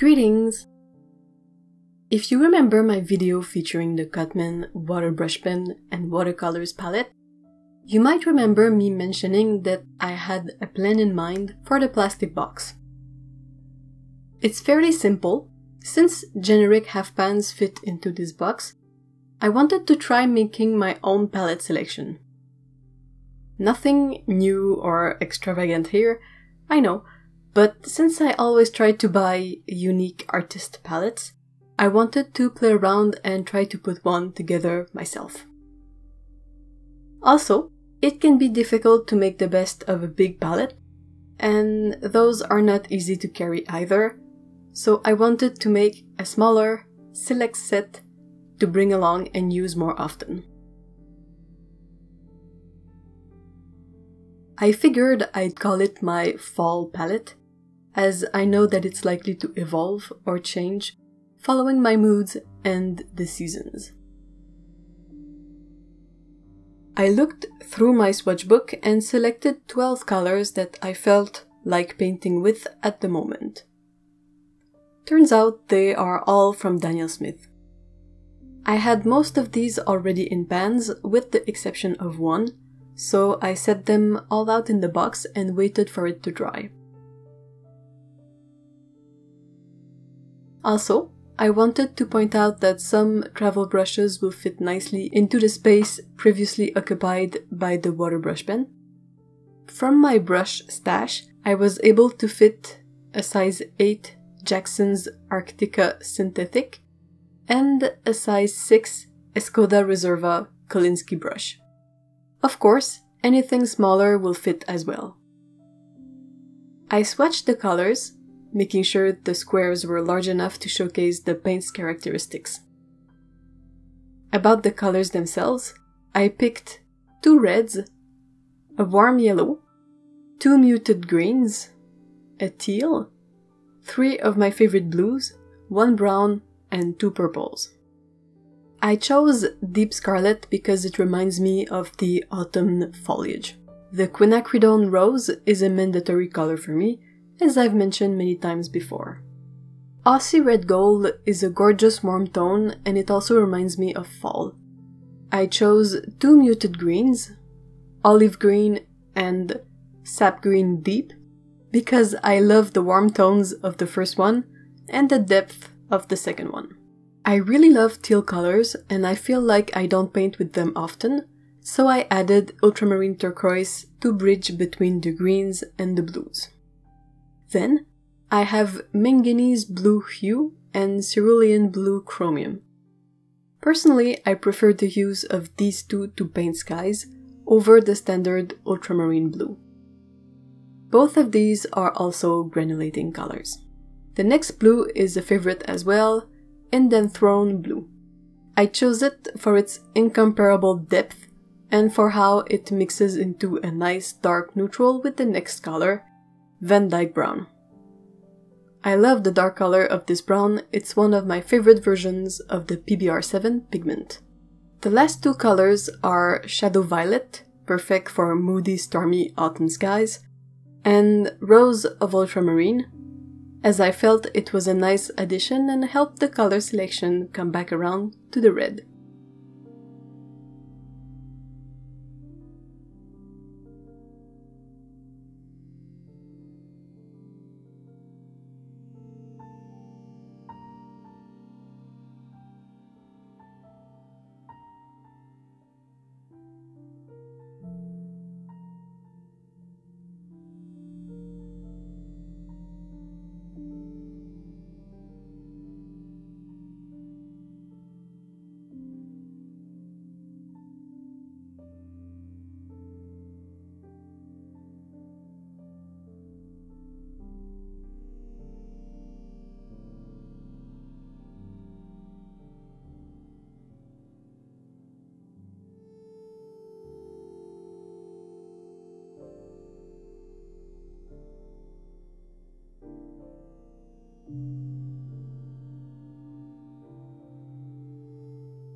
Greetings! If you remember my video featuring the Cotman water brush pen and watercolors palette, you might remember me mentioning that I had a plan in mind for the plastic box. It's fairly simple. Since generic half pans fit into this box, I wanted to try making my own palette selection. Nothing new or extravagant here, I know, but since I always try to buy unique artist palettes, I wanted to play around and try to put one together myself. Also, it can be difficult to make the best of a big palette, and those are not easy to carry either, so I wanted to make a smaller, select set to bring along and use more often. I figured I'd call it my fall palette, as I know that it's likely to evolve or change following my moods and the seasons. I looked through my swatch book and selected 12 colors that I felt like painting with at the moment. Turns out they are all from Daniel Smith. I had most of these already in pans with the exception of one, so I set them all out in the box and waited for it to dry. Also, I wanted to point out that some travel brushes will fit nicely into the space previously occupied by the water brush pen. From my brush stash, I was able to fit a size 8 Jackson's Artica Synthetic and a size 6 Escoda Reserva Kolinsky brush. Of course, anything smaller will fit as well. I swatched the colors, making sure the squares were large enough to showcase the paint's characteristics. About the colors themselves, I picked 2 reds, a warm yellow, 2 muted greens, a teal, 3 of my favorite blues, 1 brown, and 2 purples. I chose Deep Scarlet because it reminds me of the autumn foliage. The Quinacridone Rose is a mandatory color for me, as I've mentioned many times before. Aussie Red Gold is a gorgeous warm tone and it also reminds me of fall. I chose 2 muted greens, Olive Green and Sap Green Deep, because I love the warm tones of the first one and the depth of the second one. I really love teal colors and I feel like I don't paint with them often, so I added Ultramarine Turquoise to bridge between the greens and the blues. Then, I have Manganese Blue Hue and Cerulean Blue Chromium. Personally, I prefer the use of these two to paint skies over the standard Ultramarine Blue. Both of these are also granulating colors. The next blue is a favorite as well, Indanthrone Blue. I chose it for its incomparable depth and for how it mixes into a nice dark neutral with the next color, Vandyck Brown. I love the dark color of this brown, it's one of my favorite versions of the PBR7 pigment. The last 2 colors are Shadow Violet, perfect for moody stormy autumn skies, and Rose of Ultramarine, as I felt it was a nice addition and helped the color selection come back around to the red.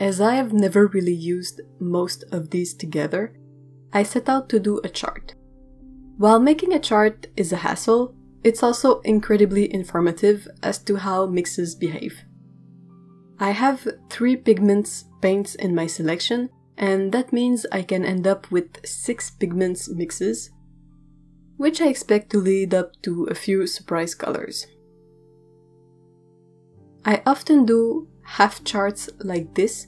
As I have never really used most of these together, I set out to do a chart. While making a chart is a hassle, it's also incredibly informative as to how mixes behave. I have 3 pigments paints in my selection, and that means I can end up with 6 pigments mixes, which I expect to lead up to a few surprise colors. I often do half charts like this,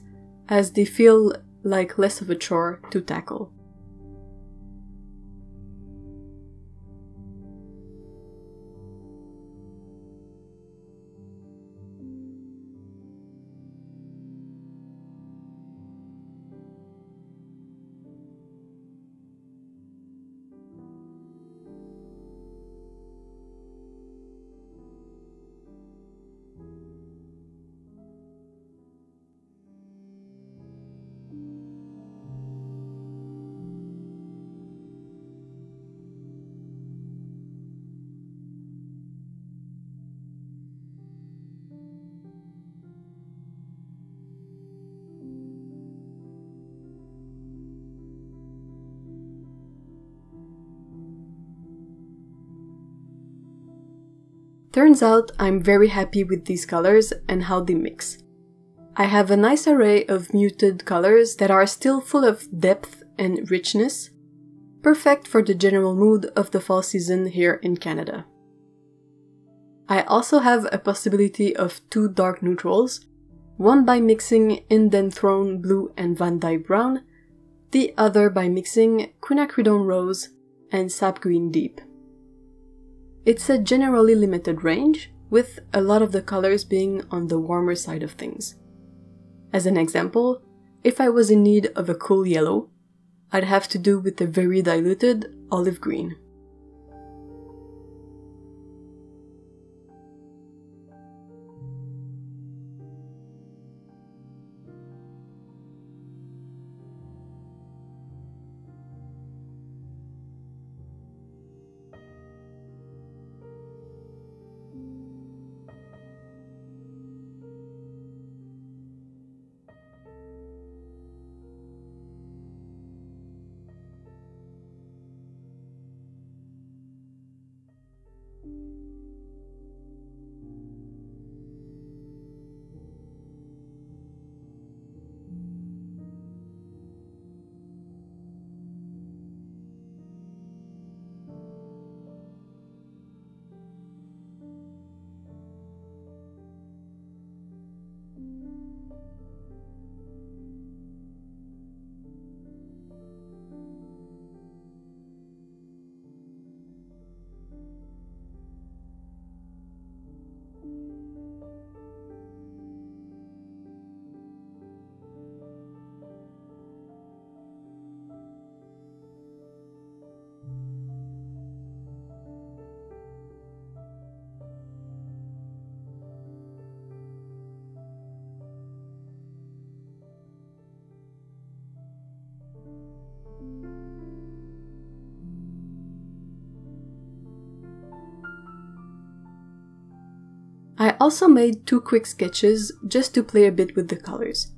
as they feel like less of a chore to tackle. Turns out I'm very happy with these colors and how they mix. I have a nice array of muted colors that are still full of depth and richness, perfect for the general mood of the fall season here in Canada. I also have a possibility of 2 dark neutrals, one by mixing Indanthrone blue and Vandyck brown, the other by mixing Quinacridone rose and sap green deep. It's a generally limited range, with a lot of the colors being on the warmer side of things. As an example, if I was in need of a cool yellow, I'd have to do with a very diluted olive green. I also made 2 quick sketches just to play a bit with the colors.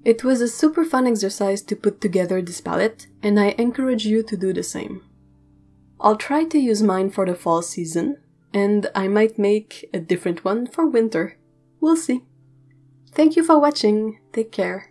It was a super fun exercise to put together this palette, and I encourage you to do the same. I'll try to use mine for the fall season, and I might make a different one for winter. We'll see. Thank you for watching. Take care.